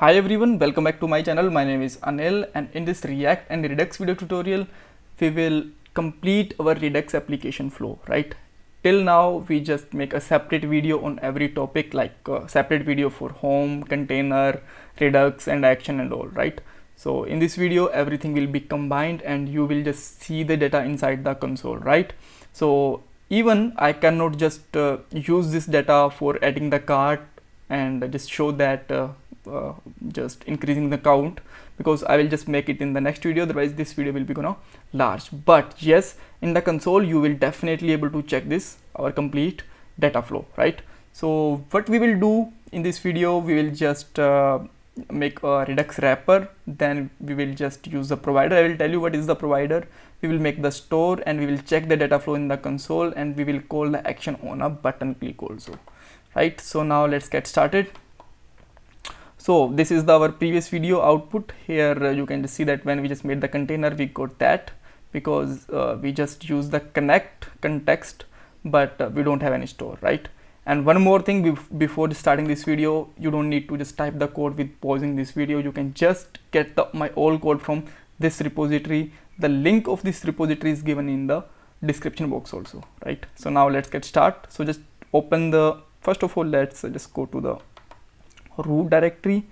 Hi everyone, welcome back to my channel. My name is Anil, and in this React and Redux video tutorial, we will complete our Redux application flow, right? Till now, we just make a separate video on every topic, like separate video for home, container, Redux and action and all, right? So in this video, everything will be combined and you will just see the data inside the console, right? So even I cannot just use this data for adding the cart and just show that just increasing the count, because I will just make it in the next video, otherwise this video will be gonna large. But yes, in the console you will definitely able to check this, our complete data flow, right? So what we will do in this video, we will just make a Redux wrapper, then we will just use the provider. I will tell you what is the provider. We will make the store and we will check the data flow in the console, and we will call the action on a button click also, right? So now let's get started. So this is our previous video output. Here you can see that when we just made the container, we got that because we just use the connect context, but we don't have any store, right? And one more thing, before starting this video, you don't need to just type the code with pausing this video. You can just get my old code from this repository. The link of this repository is given in the description box also, right? So now let's get started. So just open first of all, let's just go to the root directory,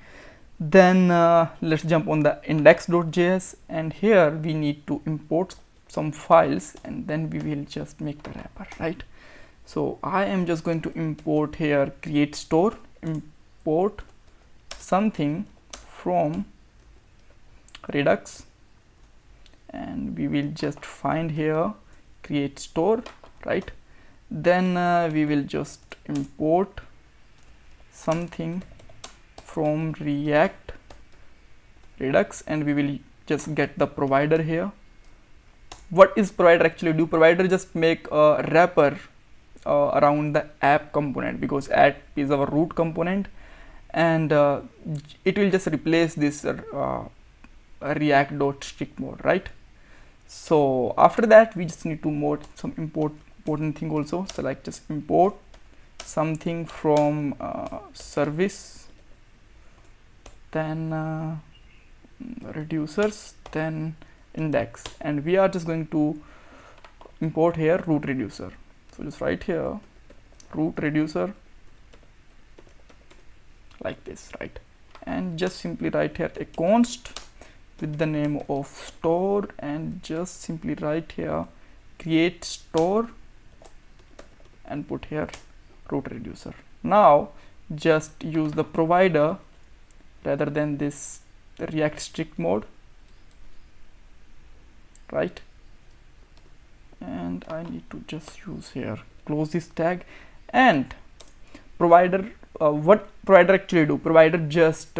then let's jump on the index.js, and here we need to import some files, and then we will just make the wrapper, right? So I am just going to import here create store, import something from Redux, and we will just find here create store, right? Then we will just import something from React Redux, and we will just get the provider here. What is provider actually do? Provider just make a wrapper around the app component, because app is our root component, and it will just replace this react.strict mode, right? So after that, we just need to some important thing also. So like just import something from service, then reducers, then index, and we are just going to import here root reducer. So just write here root reducer like this, right? And just simply write here a const with the name of store, and just simply write here create store and put here root reducer. Now just use the provider rather than this react strict mode, right? And I need to just use here close this tag. And provider, what provider actually do? Provider just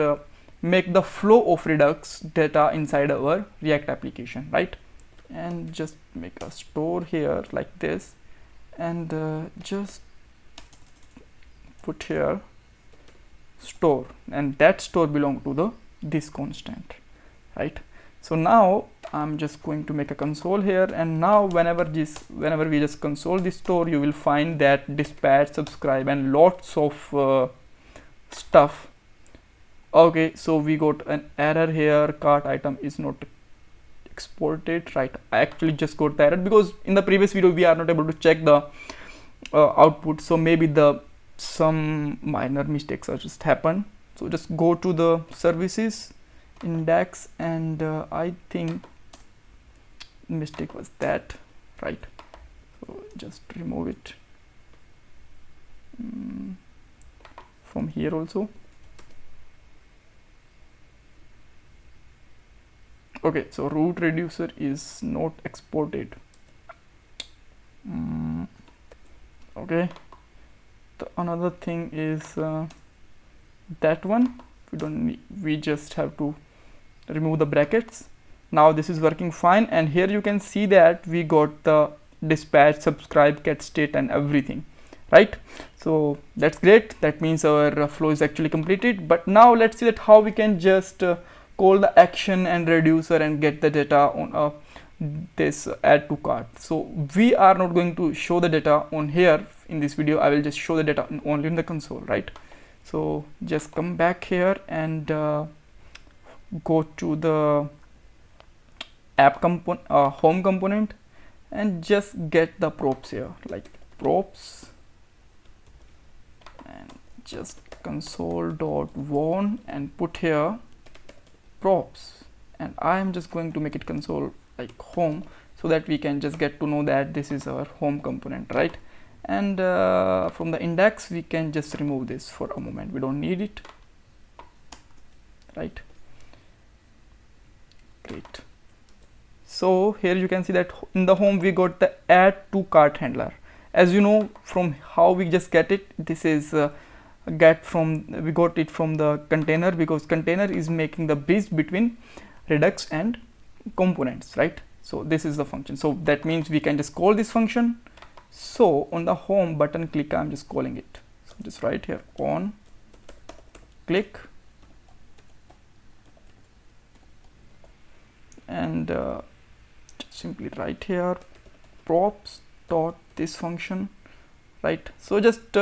make the flow of Redux data inside our React application, right? And just make a store here like this, and just put here store, and that store belong to this constant, right? So now I'm just going to make a console here, and now whenever we just console this store, you will find that dispatch, subscribe, and lots of stuff. Okay, so we got an error here, cart item is not exported, right? I actually just got the error because in the previous video we are not able to check the output, so maybe some minor mistakes are just happened. So just go to the services index, and I think mistake was that, right? So just remove it from here also. Okay, so root reducer is not exported. Okay, another thing is that one we don't need, we just have to remove the brackets. Now this is working fine, and here you can see that we got the dispatch, subscribe, get state, and everything, right? So that's great. That means our flow is actually completed. But now let's see that how we can just call the action and reducer and get the data on this add to cart. So we are not going to show the data on here in this video. I will just show the data only in the console, right? So just come back here and go to the app component, home component, and just get the props here, like props, and just console.warn and put here props, and I am just going to make it console like home, so that we can just get to know that this is our home component, right? And from the index we can just remove this for a moment, we don't need it, right? Great. So here you can see that in the home we got the add to cart handler. As you know from how we just get it, this is we got it from the container, because container is making the bridge between Redux and components, right? So this is the function, so that means we can just call this function. So on the home button click, I'm just calling it, so just right here on click, and simply write here props dot this function, right? So just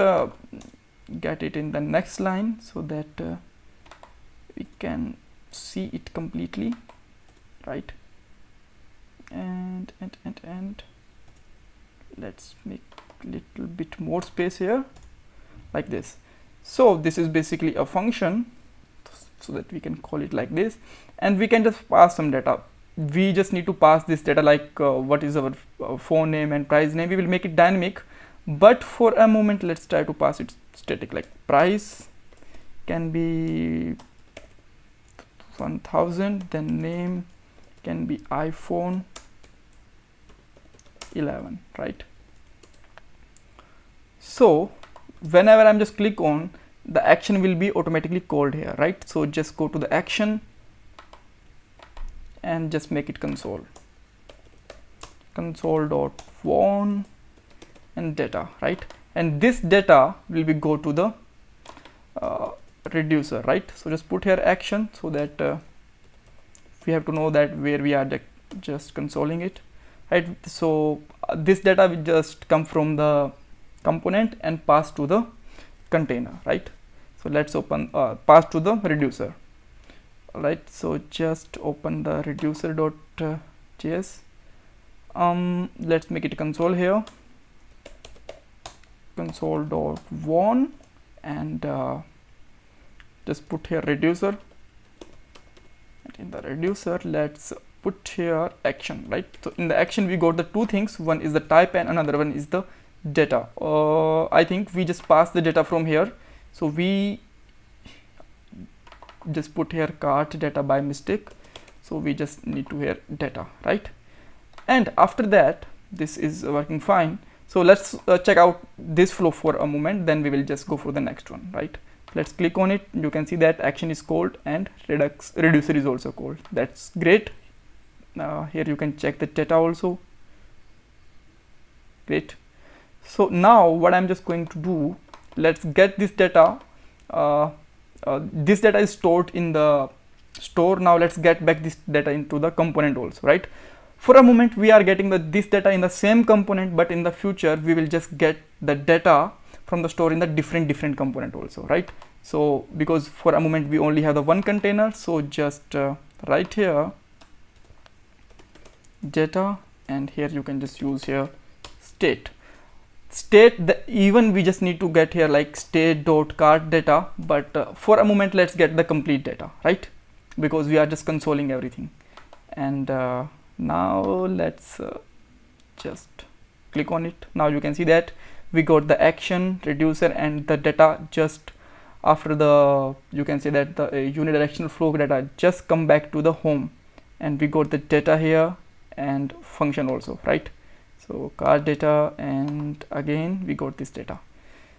get it in the next line so that we can see it completely, right? And let's make a little bit more space here, like this. So this is basically a function, so that we can call it like this, and we can just pass some data. We just need to pass this data, like what is our phone name and price name. We will make it dynamic, but for a moment let's try to pass it static, like price can be 1000, then name can be iPhone 11, right? So whenever I'm just click on, the action will be automatically called here, right? So just go to the action and just make it console.warn and data, right? And this data will be go to the reducer, right? So just put here action, so that we have to know that where we are just consoling it, right? So this data will just come from the component and pass to the container, right? So let's open pass to the reducer, right? So just open the reducer.js. Let's make it console here, console.warn, and just put here reducer, and in the reducer let's put here action, right? So in the action we got the two things, one is the type and another one is the data. I think we just pass the data from here, so we just put here cart data by mistake, so we just need to here data, right? And after that this is working fine. So let's check out this flow for a moment, then we will just go for the next one, right? Let's click on it. You can see that action is called and reducer is also called. That's great. Here you can check the data also. Great. So now what I'm just going to do, let's get this data. This data is stored in the store. Now let's get back this data into the component also, right? For a moment we are getting this data in the same component, but in the future we will just get the data from the store in the different component also, right? So because for a moment we only have the one container, so just write here data, and here you can just use here state. Even we just need to get here like state.cart data, but for a moment let's get the complete data, right? Because we are just consoling everything. And now let's just click on it. Now you can see that we got the action, reducer, and the data just after the, you can say that the unidirectional flow data just come back to the home, and we got the data here and function also, right? So card data, and again we got this data.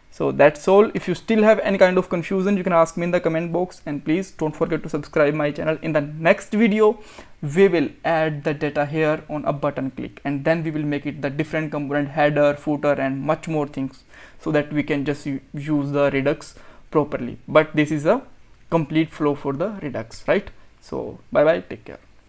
So that's all. If you still have any kind of confusion, you can ask me in the comment box, and please don't forget to subscribe my channel. In the next video we will add the data here on a button click, and then we will make it the different component, header, footer, and much more things, so that we can just use the Redux properly. But this is a complete flow for the Redux, right? So bye bye, take care.